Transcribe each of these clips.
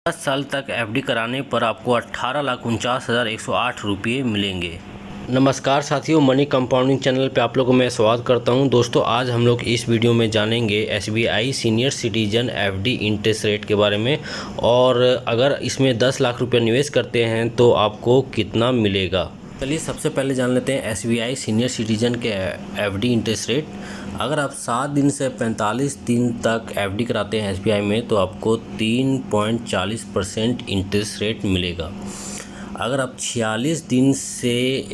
10 साल तक एफडी कराने पर आपको 18,49,108 रुपये मिलेंगे। नमस्कार साथियों, मनी कंपाउंडिंग चैनल पे आप लोगों को मैं स्वागत करता हूं। दोस्तों, आज हम लोग इस वीडियो में जानेंगे SBI senior citizen FD interest rate के बारे में, और अगर इसमें 10 लाख रुपये निवेश करते हैं तो आपको कितना मिलेगा। चलिए सबसे पहले जान लेते हैं एसबीआई सीनियर सिटीजन के एफडी इंटरेस्ट रेट। अगर आप 7 दिन से 45 दिन तक एफडी कराते हैं एसबीआई में तो आपको 3.40% इंटरेस्ट रेट मिलेगा। अगर आप 46 दिन से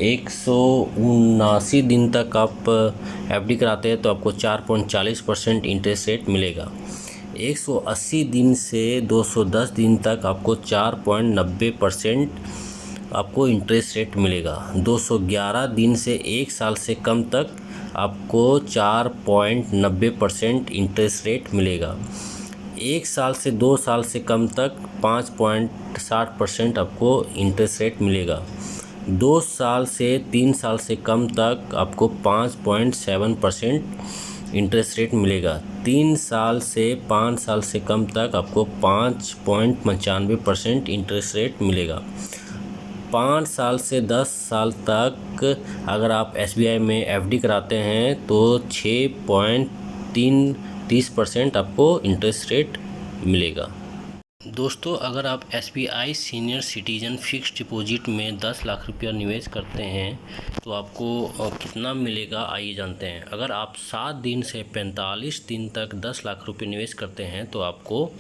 179 दिन तक आप एफडी कराते हैं तो आपको 4.40% इंटरेस्ट रेट मिलेगा। 180 दिन से 210 दिन तक आपको 4.90% आपको इंटरेस्ट रेट मिलेगा। 211 दिन से 1 साल से कम तक आपको 4.90% इंटरेस्ट रेट मिलेगा। 1 साल से 2 साल से कम तक 5.60% आपको इंटरेस्ट रेट मिलेगा। 2 साल से 3 साल से कम तक आपको 5.7% इंटरेस्ट रेट मिलेगा। 3 साल से 5 साल से कम तक आपको 5.95% इंटरेस्ट रेट मिलेगा। 5 साल से 10 साल तक अगर आप एसबीआई में एफडी कराते हैं तो 6.30% आपको इंटरेस्ट रेट मिलेगा। दोस्तों, अगर आप SBI senior citizen fixed deposit में 10 लाख रुपया निवेश करते हैं तो आपको कितना मिलेगा, आइए जानते हैं। अगर आप 7 दिन से 45 दिन तक 10 लाख रुपये निवेश करते हैं तो आपको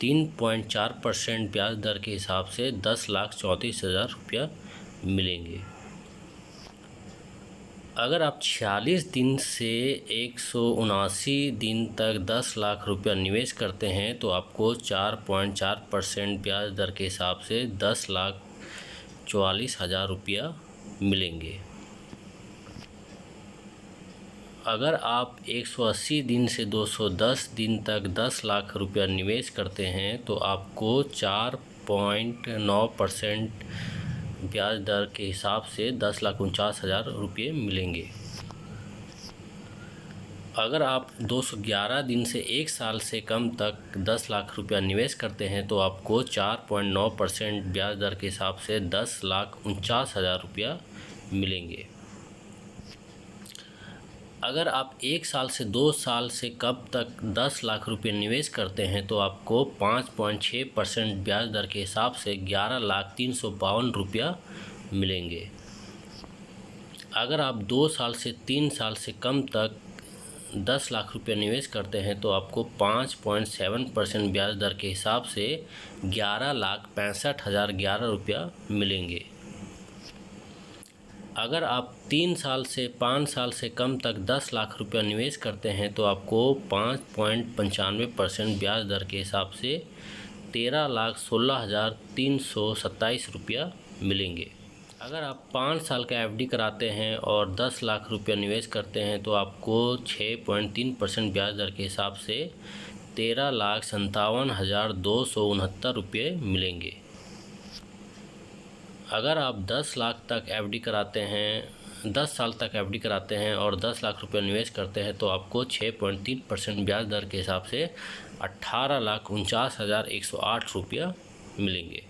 3.4% ब्याज दर के हिसाब से 10,34,000 रुपया मिलेंगे। अगर आप 46 दिन से 179 दिन तक 10 लाख रुपया निवेश करते हैं तो आपको 4.4% ब्याज दर के हिसाब से 10,44,000 रुपया मिलेंगे। अगर आप 180 दिन से 210 दिन तक 10 लाख रुपया निवेश करते हैं तो आपको 4.9% ब्याज दर के हिसाब से 10,49,000 रुपये मिलेंगे। अगर आप 211 दिन से 1 साल से कम तक 10 लाख रुपया निवेश करते हैं तो आपको 4.9% ब्याज दर के हिसाब से 10,49,000 रुपया मिलेंगे। अगर आप 1 साल से 2 साल से कम तक 10 लाख रुपये निवेश करते हैं तो आपको 5.6% ब्याज दर के हिसाब से 11,03,52 रुपया मिलेंगे। अगर आप 2 साल से 3 साल से कम तक 10 लाख रुपये निवेश करते हैं तो आपको 5.7% ब्याज दर के हिसाब से 11,65,011 रुपया मिलेंगे। अगर आप 3 साल से 5 साल से कम तक 10 लाख रुपया निवेश करते हैं तो आपको 5.95% ब्याज दर के हिसाब से 13,16,327 रुपया मिलेंगे। अगर आप 5 साल का एफडी कराते हैं और 10 लाख रुपया निवेश करते हैं तो आपको 6.3% ब्याज दर के हिसाब से 13,57,269 रुपये मिलेंगे। अगर आप 10 लाख तक एफडी कराते हैं 10 साल तक एफडी कराते हैं और 10 लाख रुपये निवेश करते हैं तो आपको 6.3% ब्याज दर के हिसाब से 18,49,108 रुपया मिलेंगे।